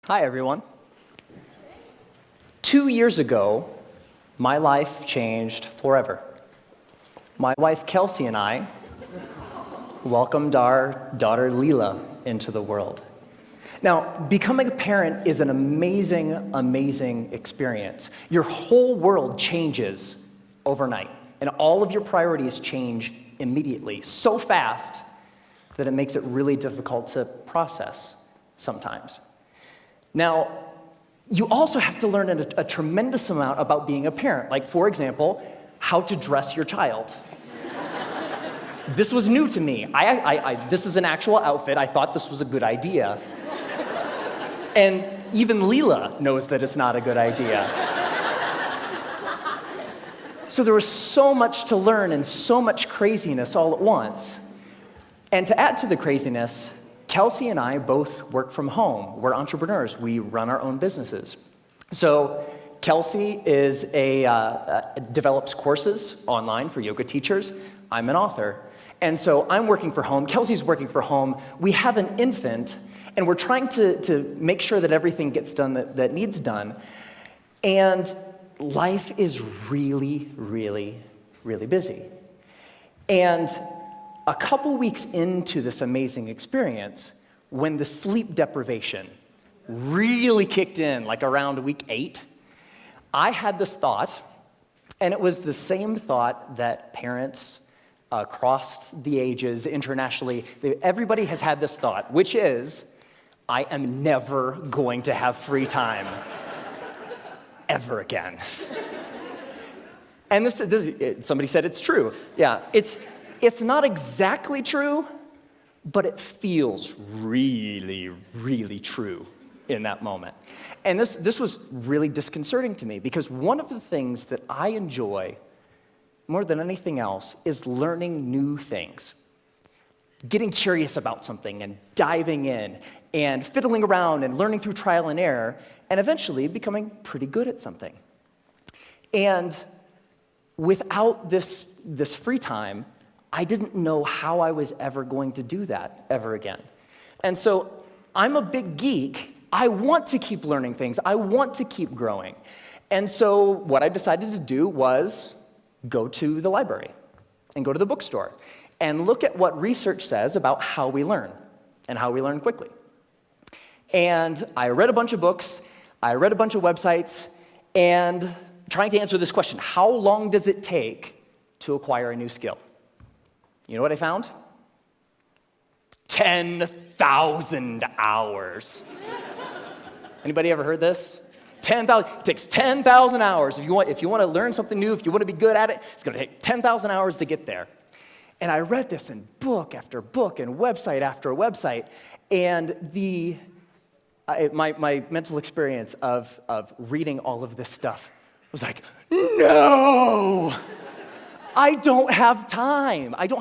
Hi, everyone. 2 years ago, my life changed forever. My wife, Kelsey, and I welcomed our daughter, Leela, into the world. Now, becoming a parent is an amazing, amazing experience. Your whole world changes overnight, and all of your priorities change immediately, so fast that it makes it really difficult to process sometimes. Now, you also have to learn a tremendous amount about being a parent, like, for example, how to dress your child. This was new to me. This is an actual outfit. I thought this was a good idea. And even Leela knows that it's not a good idea. So there was so much to learn and so much craziness all at once. And to add to the craziness, Kelsey and I both work from home. We're entrepreneurs. We run our own businesses. So Kelsey develops courses online for yoga teachers. I'm an author. And so I'm working from home. Kelsey's working from home. We have an infant, and we're trying to make sure that everything gets done that needs done. And life is really, really, really busy. And a couple weeks into this amazing experience, when the sleep deprivation really kicked in, like around week 8, I had this thought, and it was the same thought that parents across the ages, internationally, everybody has had this thought, which is, I am never going to have free time ever again. And somebody said it's true. Yeah, it's not exactly true, but it feels really, really true in that moment. And this was really disconcerting to me, because one of the things that I enjoy more than anything else is learning new things. Getting curious about something and diving in and fiddling around and learning through trial and error and eventually becoming pretty good at something. And without this free time, I didn't know how I was ever going to do that ever again. And so I'm a big geek. I want to keep learning things. I want to keep growing. And so what I decided to do was go to the library and go to the bookstore and look at what research says about how we learn and how we learn quickly. And I read a bunch of books, I read a bunch of websites, and trying to answer this question: how long does it take to acquire a new skill? You know what I found? 10,000 hours. Anybody ever heard this? 10,000. It takes 10,000 hours. If you want to learn something new, if you want to be good at it, it's going to take 10,000 hours to get there. And I read this in book after book and website after website, and my mental experience of reading all of this stuff was like, no! I don't have time. I don't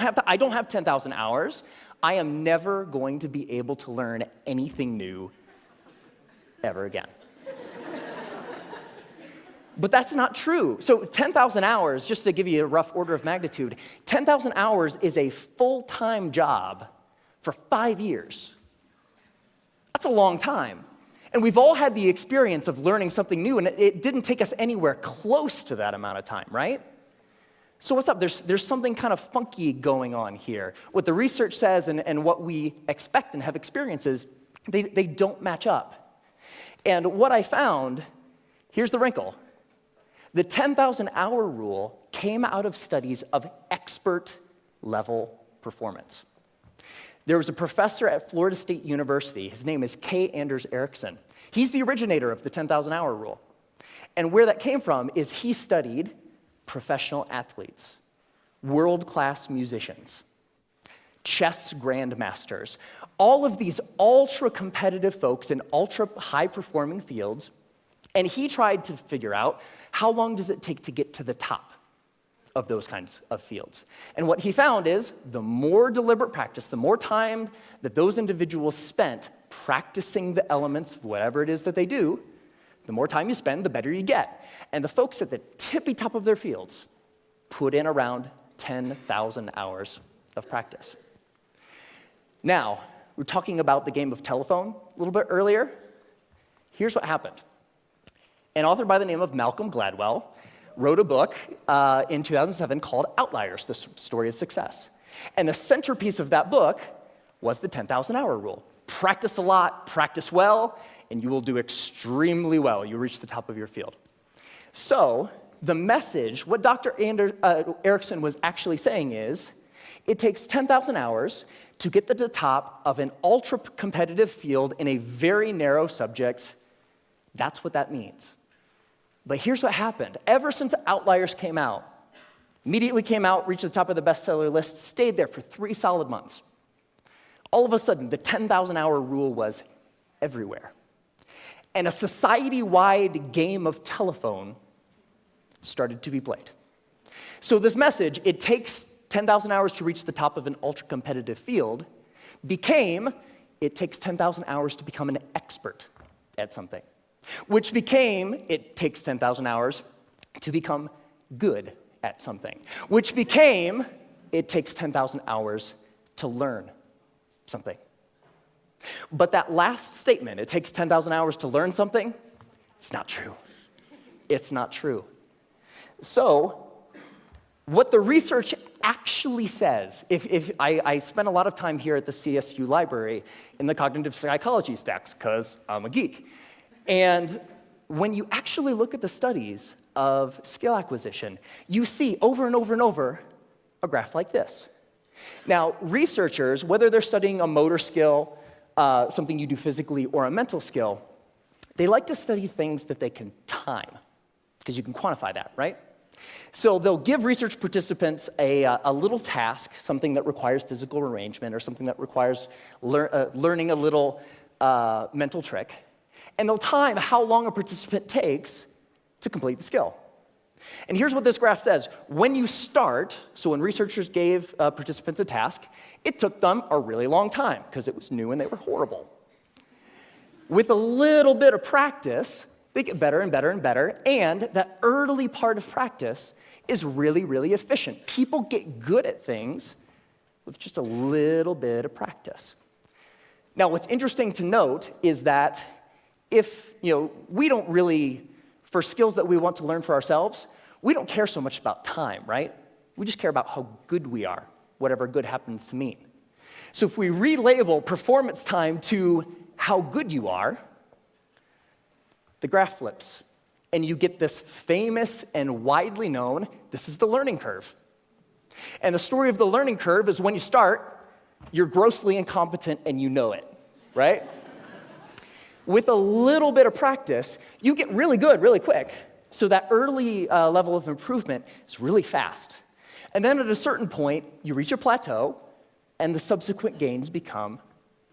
have 10,000 hours. I am never going to be able to learn anything new ever again. But that's not true. So 10,000 hours, just to give you a rough order of magnitude, 10,000 hours is a full-time job for 5 years. That's a long time. And we've all had the experience of learning something new, and it didn't take us anywhere close to that amount of time, right? So what's up? There's something kind of funky going on here. What the research says and what we expect and have experiences, they don't match up. And what I found, here's the wrinkle. The 10,000 hour rule came out of studies of expert level performance. There was a professor at Florida State University. His name is K. Anders Ericsson. He's the originator of the 10,000 hour rule. And where that came from is he studied professional athletes, world-class musicians, chess grandmasters, all of these ultra-competitive folks in ultra-high-performing fields, and he tried to figure out how long does it take to get to the top of those kinds of fields. And what he found is the more deliberate practice, the more time that those individuals spent practicing the elements of whatever it is that they do, the more time you spend, the better you get. And the folks at the tippy top of their fields put in around 10,000 hours of practice. Now, we were talking about the game of telephone a little bit earlier. Here's what happened. An author by the name of Malcolm Gladwell wrote a book in 2007 called Outliers, the Story of Success. And the centerpiece of that book was the 10,000 hour rule. Practice a lot, practice well, and you will do extremely well. You reach the top of your field. So the message, what Dr. Erickson was actually saying is, it takes 10,000 hours to get to the top of an ultra-competitive field in a very narrow subject. That's what that means. But here's what happened. Ever since Outliers came out, immediately came out, reached the top of the bestseller list, stayed there for 3 solid months. All of a sudden, the 10,000 hour rule was everywhere. And a society-wide game of telephone started to be played. So this message, it takes 10,000 hours to reach the top of an ultra-competitive field, became, it takes 10,000 hours to become an expert at something. Which became, it takes 10,000 hours to become good at something. Which became, it takes 10,000 hours to learn something. But that last statement, it takes 10,000 hours to learn something, it's not true. It's not true. So, what the research actually says, if I spend a lot of time here at the CSU library in the cognitive psychology stacks, because I'm a geek. And when you actually look at the studies of skill acquisition, you see over and over and over a graph like this. Now, researchers, whether they're studying a motor skill, something you do physically, or a mental skill, they like to study things that they can time, because you can quantify that, right? So they'll give research participants a little task, something that requires physical arrangement or something that requires learning a little mental trick, and they'll time how long a participant takes to complete the skill. And here's what this graph says. When you start, so when researchers gave participants a task, it took them a really long time because it was new and they were horrible. With a little bit of practice, they get better and better and better, and that early part of practice is really, really efficient. People get good at things with just a little bit of practice. Now, what's interesting to note is that if, we don't really, for skills that we want to learn for ourselves, we don't care so much about time, right? We just care about how good we are, whatever good happens to mean. So if we relabel performance time to how good you are, the graph flips, and you get this famous and widely known, this is the learning curve. And the story of the learning curve is when you start, you're grossly incompetent and you know it, right? With a little bit of practice, you get really good really quick. So that early level of improvement is really fast. And then at a certain point, you reach a plateau, and the subsequent gains become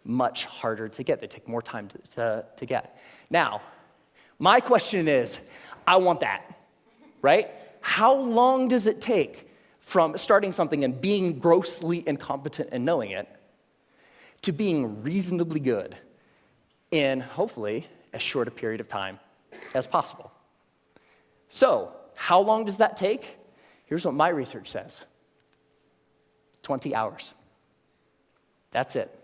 much harder to get. They take more time to get. Now, my question is, I want that, right? How long does it take from starting something and being grossly incompetent and knowing it to being reasonably good in, hopefully, as short a period of time as possible? So, how long does that take? Here's what my research says. 20 hours. That's it.